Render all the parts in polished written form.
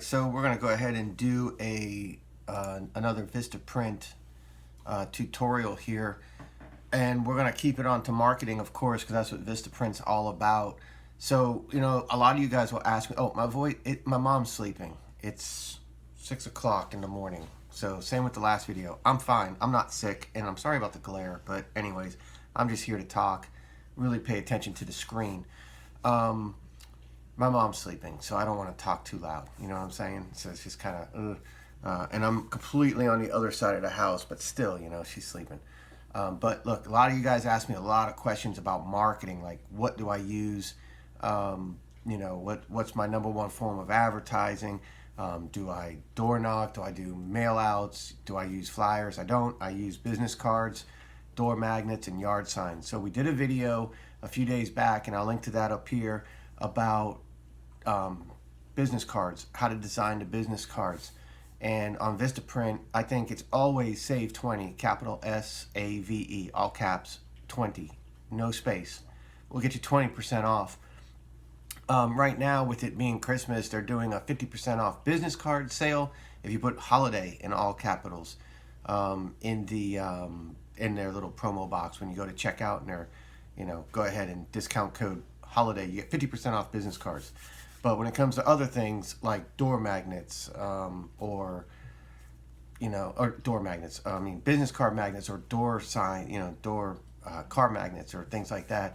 Alright, so we're going to go ahead and do another Vistaprint tutorial here, and we're going to keep it on to marketing, of course, because that's what Vistaprint's all about. So, you know, a lot of you guys will ask me, oh, my mom's sleeping. It's 6 o'clock in the morning. So same with the last video. I'm fine. I'm not sick, and I'm sorry about the glare, but anyways, I'm just here to talk. Really pay attention to the screen. My mom's sleeping, so I don't want to talk too loud. You know what I'm saying? So it's just kind of, and I'm completely on the other side of the house, but still, you know, she's sleeping. But look, a lot of you guys ask me a lot of questions about marketing, like what do I use? You know, what's my #1 form of advertising? Do I door knock? Do I do mail outs? Do I use flyers? I don't. I use business cards, door magnets, and yard signs. So we did a video a few days back, and I'll link to that up here, about business cards, how to design the business cards. And on Vistaprint, I think it's always save 20, capital SAVE, all caps, 20, no space. We'll get you 20% off. Right now, with it being Christmas, they're doing a 50% off business card sale if you put holiday in all capitals in their little promo box when you go to checkout, and they're, you know, go ahead and discount code holiday, you get 50% off business cards. But when it comes to other things like door magnets, or door magnets, I mean business card magnets, or door sign, you know, door car magnets, or things like that,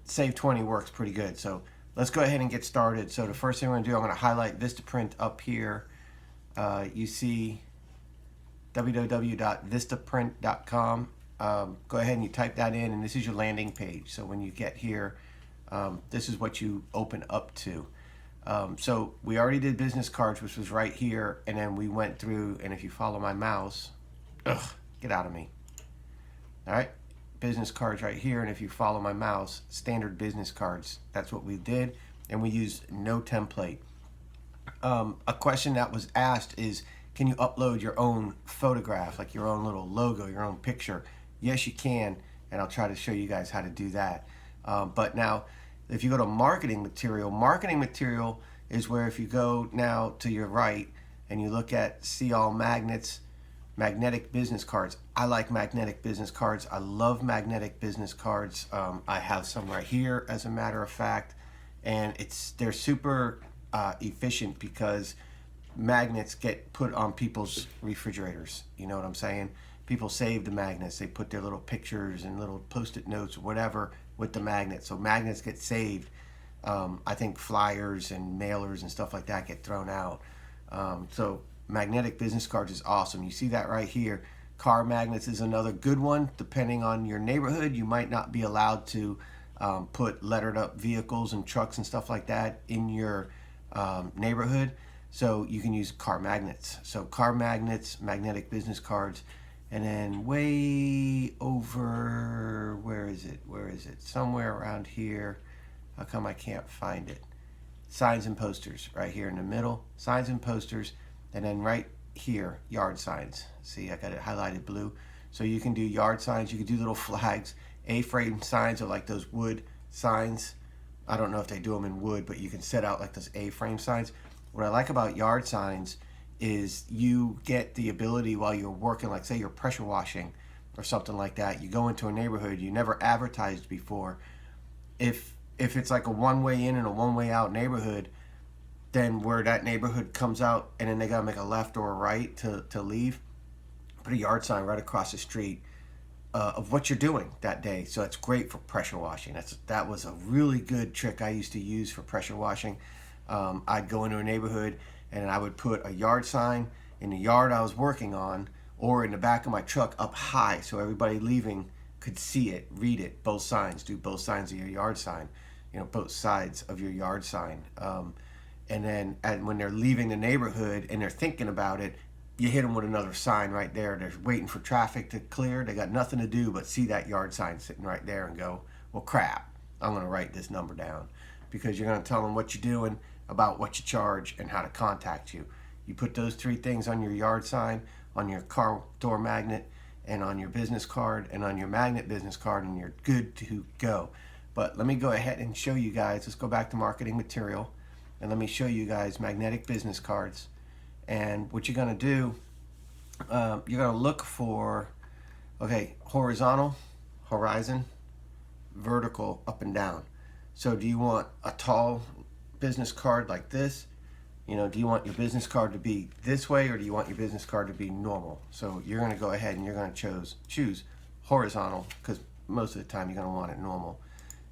save 20 works pretty good. So let's go ahead and get started. So the first thing we're going to do, I'm going to highlight Vistaprint up here. You see www.vistaprint.com. Go ahead and you type that in, and this is your landing page. So when you get here, this is what you open up to. So we already did business cards, which was right here, and then we went through, and if you follow my mouse, get out of me. All right, business cards right here, and if you follow my mouse, standard business cards. That's what we did, and we used no template. A question that was asked is, can you upload your own photograph, like your own little logo, your own picture? Yes, you can, and I'll try to show you guys how to do that. But now, if you go to marketing material is where, if you go now to your right and you look at see all magnets, magnetic business cards. I like magnetic business cards. I love magnetic business cards. I have some right here, as a matter of fact, and they're super efficient because magnets get put on people's refrigerators. You know what I'm saying? People save the magnets. They put their little pictures and little post-it notes or whatever with the magnets. So magnets get saved. I think flyers and mailers and stuff like that get thrown out. So magnetic business cards is awesome. You see that right here. Car magnets is another good one. Depending on your neighborhood, you might not be allowed to put lettered up vehicles and trucks and stuff like that in your neighborhood. So you can use car magnets. So car magnets, magnetic business cards. And then way over, where is it? Somewhere around here. How come I can't find it? Signs and posters, right here in the middle. Signs and posters. And then right here, yard signs. See, I got it highlighted blue. So you can do yard signs. You can do little flags. A-frame signs are like those wood signs. I don't know if they do them in wood, but you can set out like those A-frame signs. What I like about yard signs is you get the ability while you're working, like say you're pressure washing or something like that, you go into a neighborhood you never advertised before. If it's like a one-way in and a one-way out neighborhood, then where that neighborhood comes out and then they gotta make a left or a right to leave, put a yard sign right across the street of what you're doing that day. So it's great for pressure washing. That was a really good trick I used to use for pressure washing. I'd go into a neighborhood and I would put a yard sign in the yard I was working on, or in the back of my truck up high, so everybody leaving could see it, read it. Both signs, do both sides of your yard sign, you know, both sides of your yard sign. And then when they're leaving the neighborhood and they're thinking about it, you hit them with another sign right there. They're waiting for traffic to clear. They got nothing to do but see that yard sign sitting right there and go, well, crap, I'm going to write this number down, because you're going to tell them what you're doing, about what you charge, and how to contact you. You put those 3 things on your yard sign, on your car door magnet, and on your business card, and on your magnet business card, and you're good to go. But let me go ahead and show you guys. Let's go back to marketing material. and let me show you guys magnetic business cards. And what you're going to do, you're going to look for, okay, horizontal, horizon, vertical, up and down. So do you want a tall business card like this? You know, do you want your business card to be this way, or do you want your business card to be normal? So you're going to go ahead and you're going to choose horizontal, because most of the time you're going to want it normal.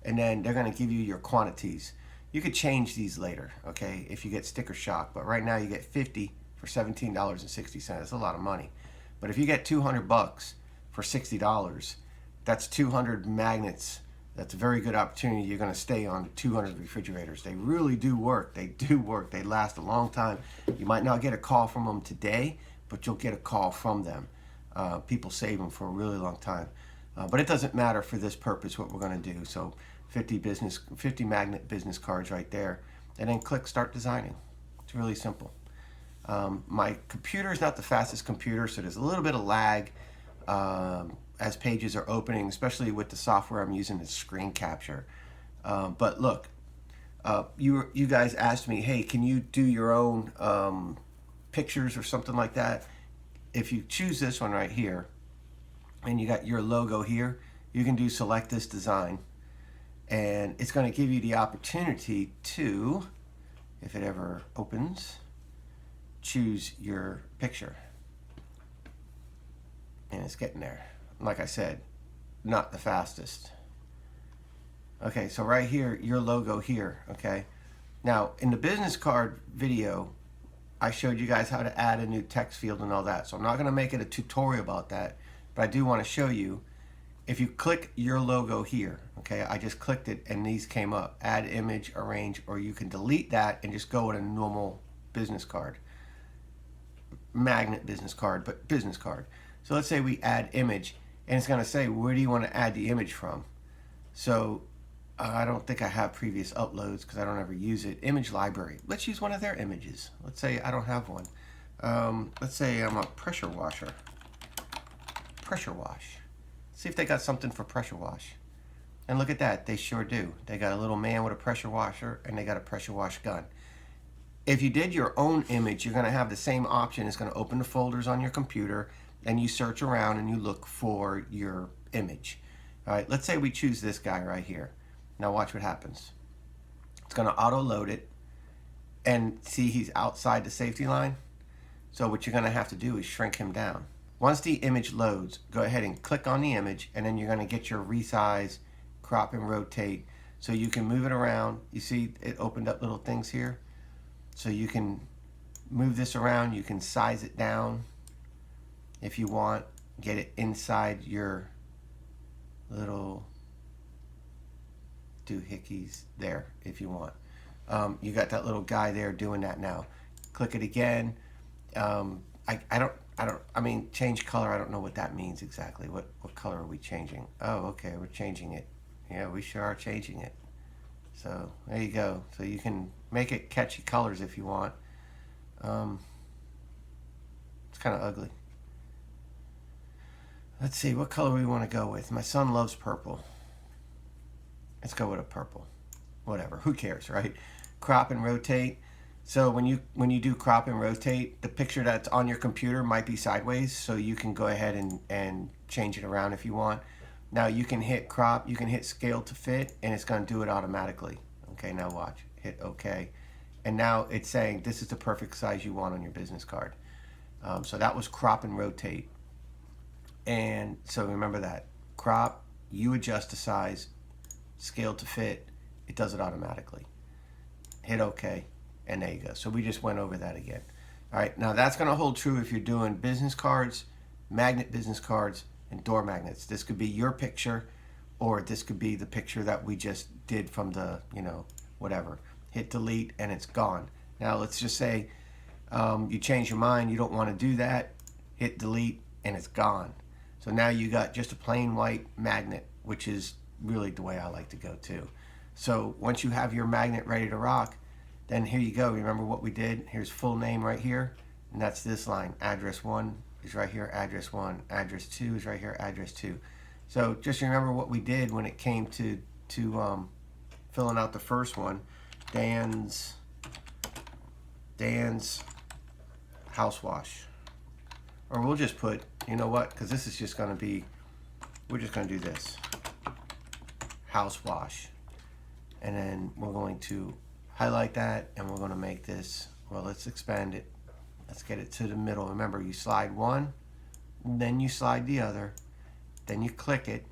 And then they're going to give you your quantities. You could change these later, okay, if you get sticker shock. But right now you get 50 for $17.60. That's a lot of money. But if you get 200 bucks for $60, that's 200 magnets. That's a very good opportunity. You're going to stay on 200 refrigerators. They really do work. They do work. They last a long time. You might not get a call from them today, but you'll get a call from them. People save them for a really long time. But it doesn't matter for this purpose what we're going to do. So 50 magnet business cards right there. And then click Start Designing. It's really simple. My computer is not the fastest computer, so there's a little bit of lag as pages are opening, especially with the software I'm using, it's screen capture. But look, you guys asked me, hey, can you do your own pictures or something like that? If you choose this one right here, and you got your logo here, you can do Select This Design, and it's going to give you the opportunity to, if it ever opens, choose your picture. And it's getting there. Like I said, not the fastest. Okay, so right here, your logo here, okay? Now, in the business card video, I showed you guys how to add a new text field and all that. So I'm not gonna make it a tutorial about that, but I do wanna show you, if you click your logo here, okay, I just clicked it and these came up, add image, arrange, or you can delete that and just go with a normal business card. Magnet business card, but business card. So let's say we add image, and it's going to say, where do you want to add the image from? So I don't think I have previous uploads because I don't ever use it. Image library. Let's use one of their images. Let's say I don't have one. Let's say I'm a pressure washer. Pressure wash. See if they got something for pressure wash. And look at that, they sure do. They got a little man with a pressure washer, and they got a pressure wash gun. If you did your own image, you're going to have the same option. It's going to open the folders on your computer, and you search around and you look for your image. All right, let's say we choose this guy right here. Now watch what happens. It's going to auto load it, and see he's outside the safety line. So what you're going to have to do is shrink him down. Once the image loads, go ahead and click on the image, and then you're going to get your resize, crop and rotate, so you can move it around. You see it opened up little things here. So you can move this around, you can size it down if you want, get it inside your little doohickeys there if you want. You got that little guy there doing that now. Click it again. I mean, change color, I don't know what that means exactly. What color are we changing? Oh, okay, we're changing it. Yeah, we sure are changing it. So there you go. So you can make it catchy colors if you want. It's kind of ugly. Let's see what color we want to go with. My son loves purple. Let's go with a purple. Whatever. Who cares, right? Crop and rotate. So when you do crop and rotate, the picture that's on your computer might be sideways. So you can go ahead and change it around if you want. Now you can hit crop, you can hit scale to fit, and it's going to do it automatically. Okay, now watch. Hit OK. And now it's saying this is the perfect size you want on your business card. So that was crop and rotate. And so remember that. Crop, you adjust the size, scale to fit, it does it automatically. Hit OK, and there you go. So we just went over that again. All right, now that's going to hold true if you're doing business cards, magnet business cards, and door magnets. This could be your picture, or this could be the picture that we just did from the, whatever. Hit delete and it's gone. Now let's just say you change your mind, you don't want to do that, hit delete and it's gone. So now you got just a plain white magnet, which is really the way I like to go too. So once you have your magnet ready to rock, then here you go. Remember what we did? Here's full name right here, and that's this line. Address 1 is right here, address 1. Address 2 is right here, address 2. So just remember what we did when it came to filling out the first one. Dan's Dan's house wash. Or we'll just put, you know what, because this is just going to be, we're just going to do this. House wash. And then we're going to highlight that, and we're going to make this, well, let's expand it. Let's get it to the middle. Remember, you slide one, then you slide the other, then you click it,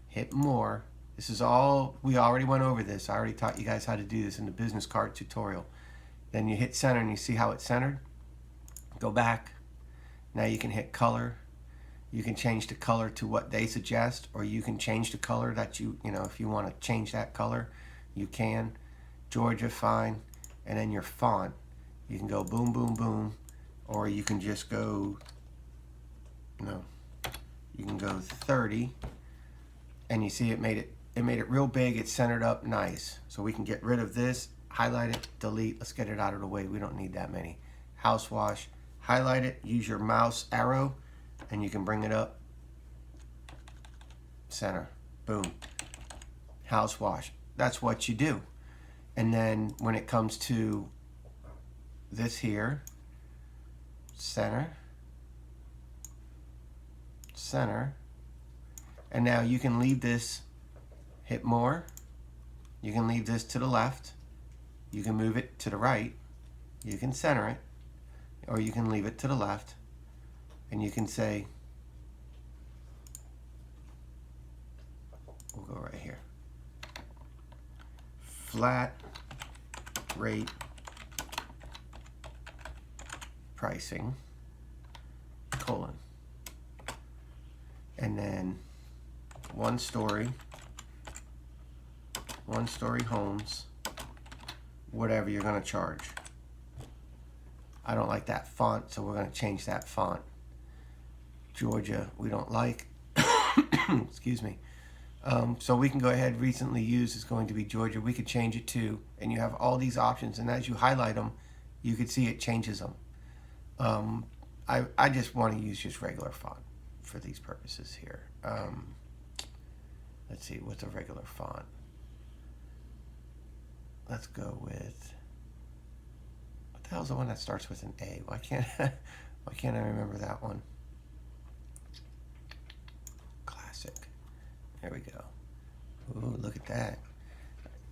hit more. This is all, we already went over this. I already taught you guys how to do this in the business card tutorial. Then you hit center and you see how it's centered. Go back. Now you can hit color. You can change the color to what they suggest, or you can change the color that you know, if you want to change that color, you can. Georgia, fine. And then your font. You can go boom, boom, boom, or you can just go, no, you can go 30, and you see it made it real big. It's centered up nice. So we can get rid of this, highlight it, delete. Let's get it out of the way. We don't need that many. House wash, highlight it, use your mouse arrow, and you can bring it up. Center, boom. House wash. That's what you do. And then when it comes to this here, center, center, and now you can leave this, hit more, you can leave this to the left, you can move it to the right, you can center it, or you can leave it to the left, and you can say, we'll go right here, flat rate pricing, colon, and then one story homes, whatever you're going to charge. I don't like that font, so we're going to change that font. Georgia, we don't like. Excuse me. So we can go ahead, recently used is going to be Georgia. We could change it to, and you have all these options, and as you highlight them, you can see it changes them. I just want to use just regular font for these purposes here. Let's see, what's a regular font? Let's go with, what the hell's the one that starts with an A? Why can't I remember that one? Classic. There we go. Ooh, look at that.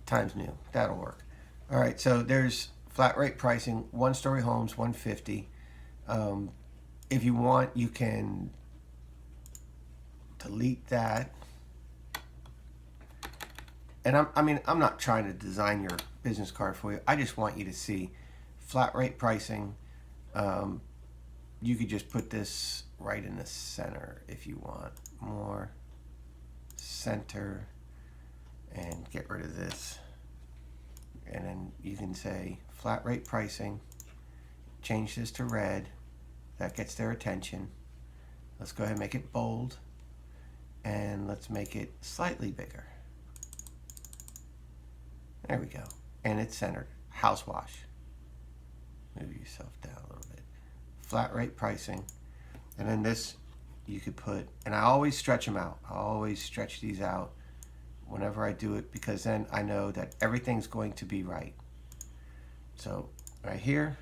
Times New. That'll work. All right, so there's flat rate pricing, one-story homes, 150. If you want, you can delete that. And I'm not trying to design your business card for you. I just want you to see flat rate pricing. You could just put this right in the center if you want. More, center, and get rid of this. And then you can say flat rate pricing. Change this to red. That gets their attention. Let's go ahead and make it bold. And let's make it slightly bigger. There we go. And it's centered. House wash. Move yourself down a little bit. Flat rate pricing. And then this you could put, and I always stretch them out. I always stretch these out whenever I do it, because then I know that everything's going to be right. So right here,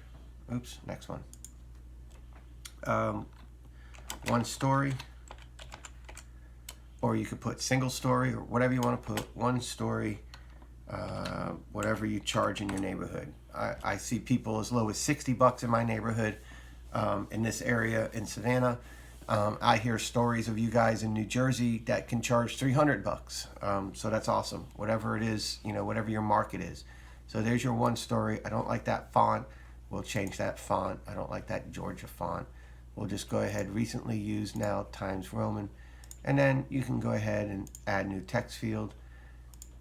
oops, next one. One story, or you could put single story, or whatever you want to put. One story, whatever you charge in your neighborhood. I see people as low as $60 in my neighborhood, in this area in Savannah. I hear stories of you guys in New Jersey that can charge $300. So that's awesome. Whatever it is, you know, whatever your market is. So there's your one story. I don't like that font. We'll change that font. I don't like that Georgia font. We'll just go ahead, recently used, now Times Roman. And then you can go ahead and add new text field.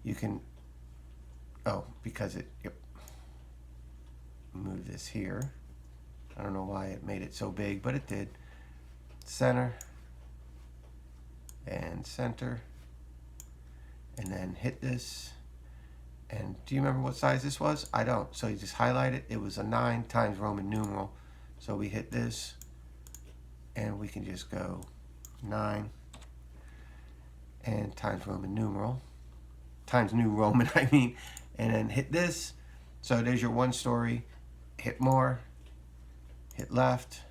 You can, because yep. Move this here. I don't know why it made it so big, but it did. Center and center, and then hit this. And do you remember what size this was? I don't. So you just highlight it. It was a 9 times Roman numeral. So we hit this, and we can just go 9 and times Roman numeral, times New Roman, I mean, and then hit this. So there's your one story. hit more, hit left,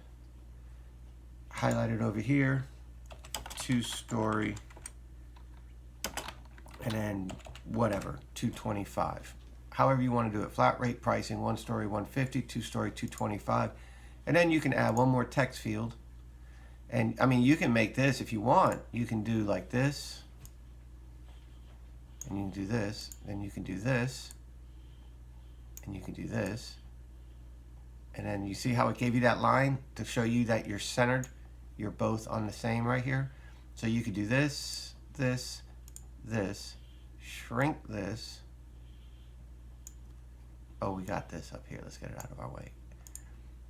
highlight it over here, 2-story, and then whatever, 225. However you want to do it. Flat rate pricing, 1-story 150, 2-story 225. And then you can add one more text field. And I mean, you can make this if you want. You can do like this. And you can do this. Then you can do this. And you can do this. And then you see how it gave you that line to show you that you're centered. You're both on the same right here. So you could do this, this, this. Shrink this. Oh, we got this up here. Let's get it out of our way.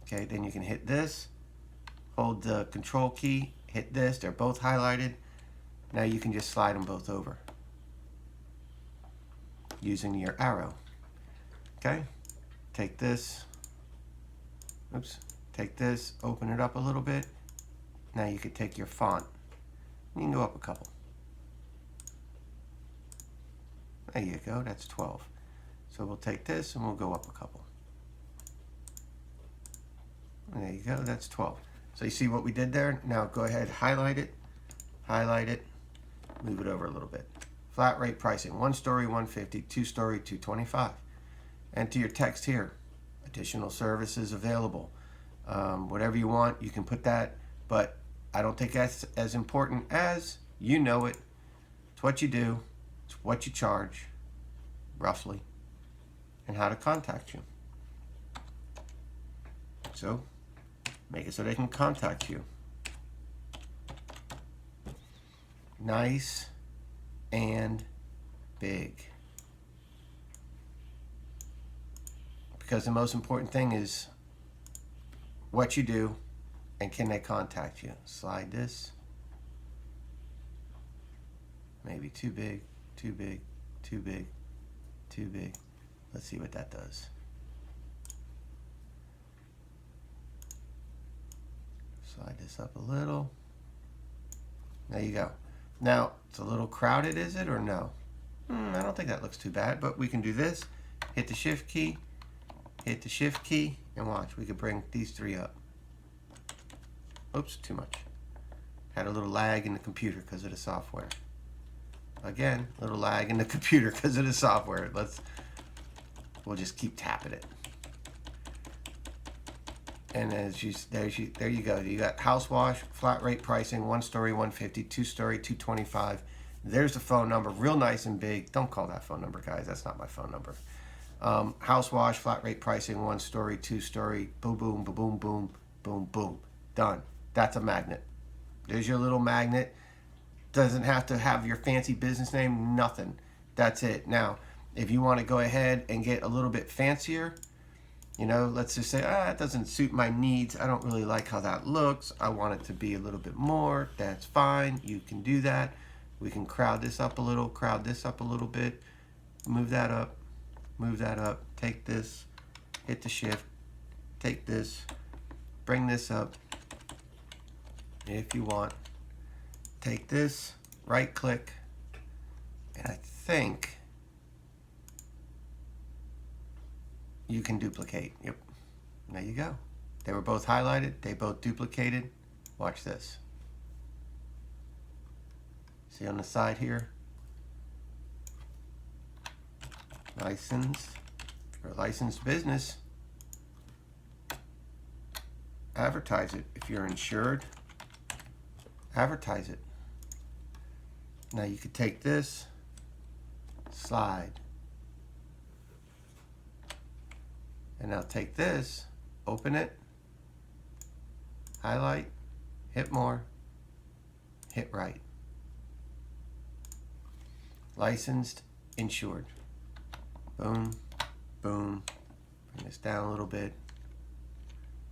Okay, then you can hit this. Hold the control key. Hit this. They're both highlighted. Now you can just slide them both over using your arrow. Okay, take this. Oops. Take this. Open it up a little bit. Now you could take your font. You can go up a couple. There you go. That's 12. So we'll take this and we'll go up a couple. And there you go. That's 12. So you see what we did there? Now go ahead, highlight it, move it over a little bit. Flat rate pricing, 1-story 150, 2-story 225. Enter your text here. Additional services available. Whatever you want, you can put that, but I don't think that's as important as you know it. It's what you do, it's what you charge, roughly, and how to contact you. So make it so they can contact you. Nice and big. Because the most important thing is what you do and can they contact you. Slide this. Maybe too big, too big, too big, too big. Let's see what that does. Slide this up a little. There you go. Now, it's a little crowded, is it, or no? I don't think that looks too bad, but we can do this. Hit the shift key, and watch. We could bring these three up. Oops, too much. Had a little lag in the computer because of the software. Again, a little lag in the computer because of the software. We'll just keep tapping it. And there you go. You got house wash, flat rate pricing, 1-story 150, 2-story 225. There's the phone number, real nice and big. Don't call that phone number, guys. That's not my phone number. House wash, flat rate pricing, 1-story, 2-story, boom, boom, boom, boom, boom, boom, boom. Done. That's a magnet. There's your little magnet. Doesn't have to have your fancy business name, nothing. That's it. Now, if you want to go ahead and get a little bit fancier, you know, let's just say, it doesn't suit my needs. I don't really like how that looks. I want it to be a little bit more. That's fine. You can do that. We can crowd this up a little, bit. Move that up. Take this, hit the shift, take this, bring this up if you want. Take this, right click, and I think you can duplicate. Yep, there you go. They were both highlighted, they both duplicated. Watch this. See on the side here? Licensed, for a licensed business. Advertise it. If you're insured, advertise it. Now you could take this, slide, and now take this, open it, highlight, hit more, hit right. Licensed, insured. Boom, boom. Bring this down a little bit.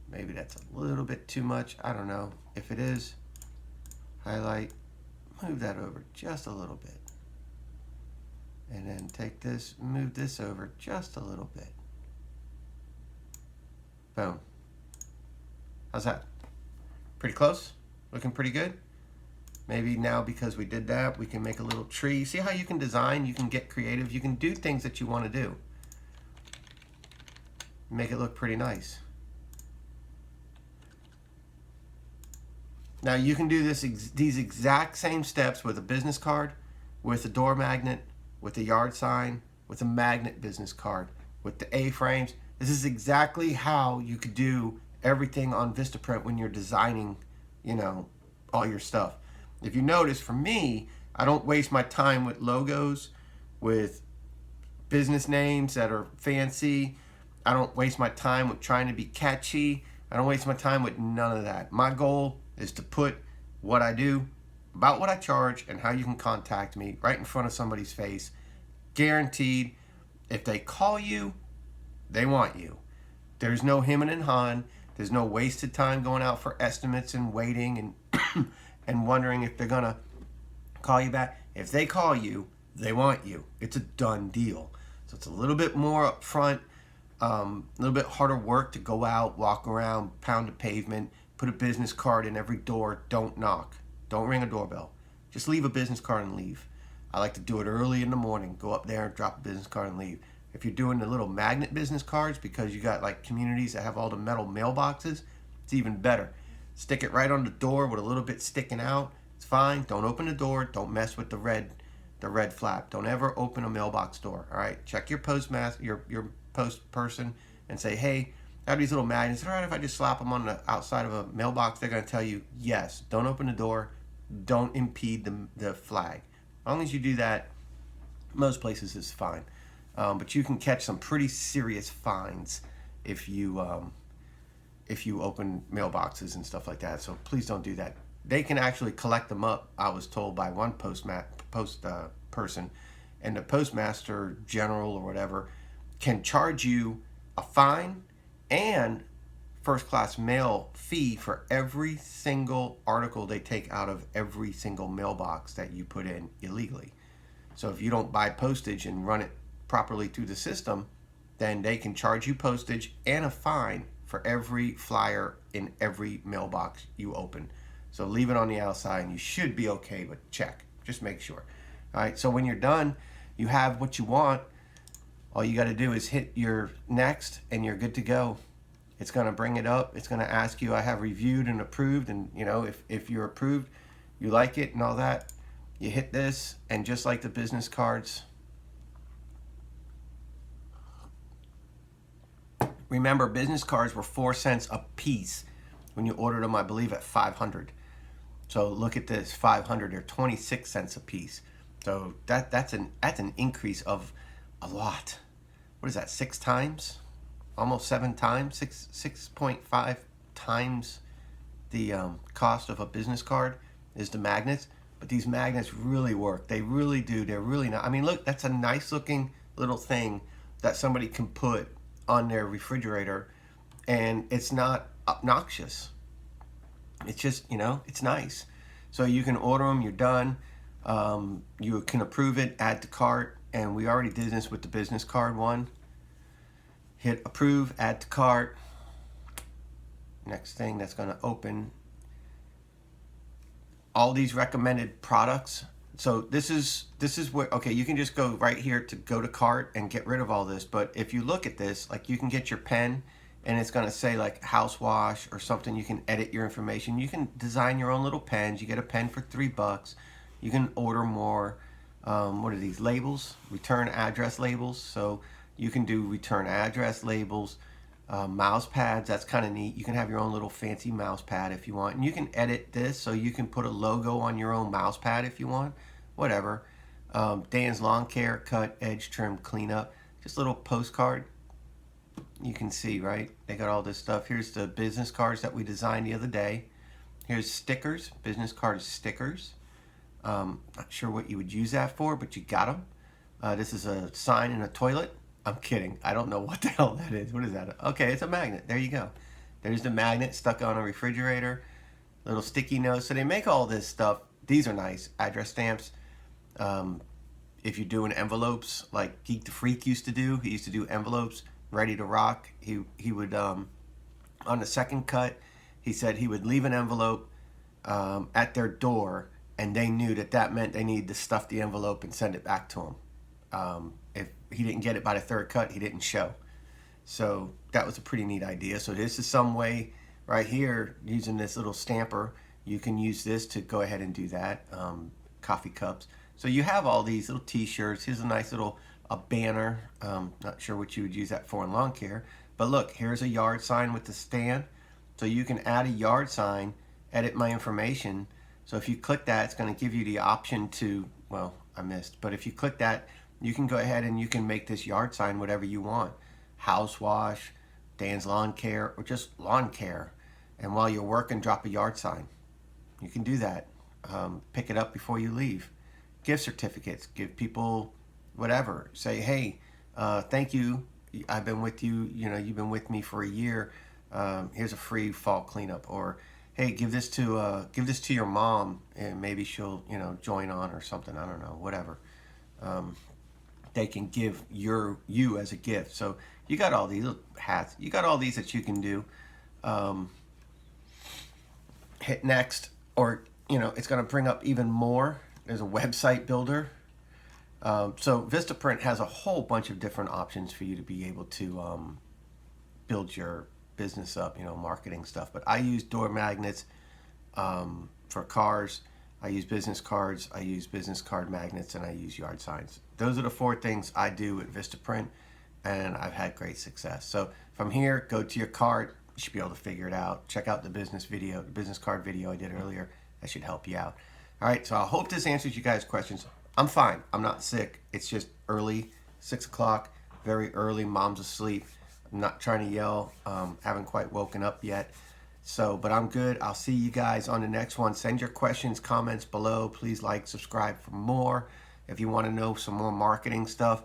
Maybe that's a little bit too much. I don't know. If it is, highlight, move that over just a little bit. And then take this, move this over just a little bit. Boom. How's that? Pretty close? Looking pretty good? Maybe now because we did that, we can make a little tree. See how you can design, you can get creative, you can do things that you want to do. make it look pretty nice. Now you can do these exact same steps with a business card, with a door magnet, with a yard sign, with a magnet business card, with the A-frames. This is exactly how you could do everything on Vistaprint when you're designing, you know, all your stuff. If you notice, for me, I don't waste my time with logos, with business names that are fancy. I don't waste my time with trying to be catchy. I don't waste my time with none of that. My goal is to put what I do, about what I charge, and how you can contact me right in front of somebody's face. Guaranteed. If they call you, they want you. There's no hemming and hawing. There's no wasted time going out for estimates and waiting and and wondering if they're gonna call you back. If they call you, they want you. It's a done deal. So it's a little bit more upfront, a little bit harder work to go out, walk around, pound the pavement, put a business card in every door. Don't knock. Don't ring a doorbell. Just leave a business card and leave. I like to do it early in the morning. Go up there and drop a business card and leave. If you're doing the little magnet business cards, because you got like communities that have all the metal mailboxes, it's even better. Stick it right on the door with a little bit sticking out. It's fine. Don't open the door. Don't mess with the red flap. Don't ever open a mailbox door. All right. Check your postmaster, your post person, and say, hey, I have these little magnets. All right, if I just slap them on the outside of a mailbox, they're going to tell you yes. Don't open the door. Don't impede the flag. As long as you do that, most places is fine. But you can catch some pretty serious fines if you open mailboxes and stuff like that. So please don't do that. They can actually collect them up, I was told by one post person, and the postmaster general or whatever can charge you a fine and first class mail fee for every single article they take out of every single mailbox that you put in illegally. So if you don't buy postage and run it properly through the system, then they can charge you postage and a fine for every flyer in every mailbox you open. So leave it on the outside and you should be okay, but check. Just make sure. All right, so when you're done, you have what you want. All you got to do is hit your next and you're good to go. It's going to bring it up. It's going to ask you, I have reviewed and approved. And, you know, if you're approved, you like it and all that, you hit this. And just like the business cards, remember, business cards were 4 cents a piece when you ordered them, I believe, at 500. So look at this, 500 or 26 cents a piece. So that's an increase of a lot. What is that? 6 times? Almost 7 times? 6.5 times the cost of a business card is the magnets. But these magnets really work. They really do. They're really not. I mean, look, that's a nice looking little thing that somebody can put on their refrigerator, and it's not obnoxious. It's just, you know, it's nice. So you can order them. You're done. You can approve it, add to cart, and we already did this with the business card one. Hit approve, add to cart. Next thing that's going to open all these recommended products. So this is where, okay, you can just go right here to go to cart and get rid of all this. But if you look at this, like, you can get your pen and it's going to say like house wash or something. You can edit your information. You can design your own little pens. You get a pen for $3. You can order more. What are these labels? Return address labels. So you can do return address labels, mouse pads. That's kind of neat. You can have your own little fancy mouse pad if you want, and you can edit this so you can put a logo on your own mouse pad if you want. Whatever. Dan's lawn care, cut, edge trim, cleanup. Just a little postcard. You can see, right? They got all this stuff. Here's the business cards that we designed the other day. Here's stickers, business card stickers. Not sure what you would use that for, but you got them. This is a sign in a toilet. I'm kidding. I don't know what the hell that is. What is that? Okay, it's a magnet. There you go. There's the magnet stuck on a refrigerator. Little sticky notes. So they make all this stuff. These are nice. Address stamps. If you're doing envelopes like Geek the Freak used to do, he used to do envelopes ready to rock. He would, on the second cut, he said he would leave an envelope at their door, and they knew that meant they needed to stuff the envelope and send it back to him. If he didn't get it by the third cut, he didn't show. So that was a pretty neat idea. So this is some way right here, using this little stamper, you can use this to go ahead and do that. Coffee cups. So you have all these little t-shirts. Here's a nice little banner. Not sure what you would use that for in lawn care. But look, here's a yard sign with the stand. So you can add a yard sign, edit my information. So if you click that, it's going to give you the option to, well, I missed, but if you click that, you can go ahead and you can make this yard sign whatever you want. House wash, Dan's lawn care, or just lawn care. And while you're working, drop a yard sign. You can do that. Pick it up before you leave. Gift certificates, give people whatever. Say, hey, thank you. I've been with you, you've been with me for a year. Here's a free fall cleanup. Or, hey, give this to your mom, and maybe she'll, join on or something. I don't know, whatever. They can give you as a gift. So you got all these little hats. You got all these that you can do. Hit next, or it's going to bring up even more. There's a website builder. So Vistaprint has a whole bunch of different options for you to be able to build your business up, marketing stuff. But I use door magnets for cars. I use business cards, I use business card magnets, and I use yard signs. Those are the 4 things I do with Vistaprint, and I've had great success. So from here, go to your card. You should be able to figure it out. Check out the business card video I did earlier. That should help you out. All right, so I hope this answers you guys' questions. I'm fine. I'm not sick. It's just early, 6 o'clock, very early. Mom's asleep. I'm not trying to yell. Haven't quite woken up yet. So, but I'm good. I'll see you guys on the next one. Send your questions, comments below. Please like, subscribe for more. If you want to know some more marketing stuff,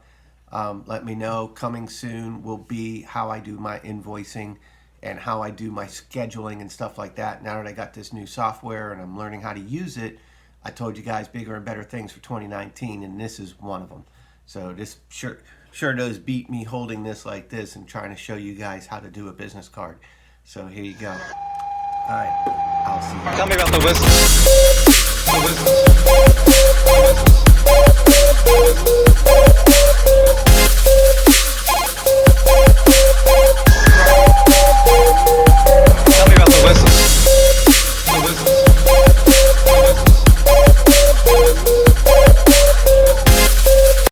let me know. Coming soon will be how I do my invoicing and how I do my scheduling and stuff like that. Now that I got this new software and I'm learning how to use it, I told you guys bigger and better things for 2019, and this is one of them. So this sure does beat me holding this like this and trying to show you guys how to do a business card. So here you go. All right, I'll see you. Tell me about the Wiz.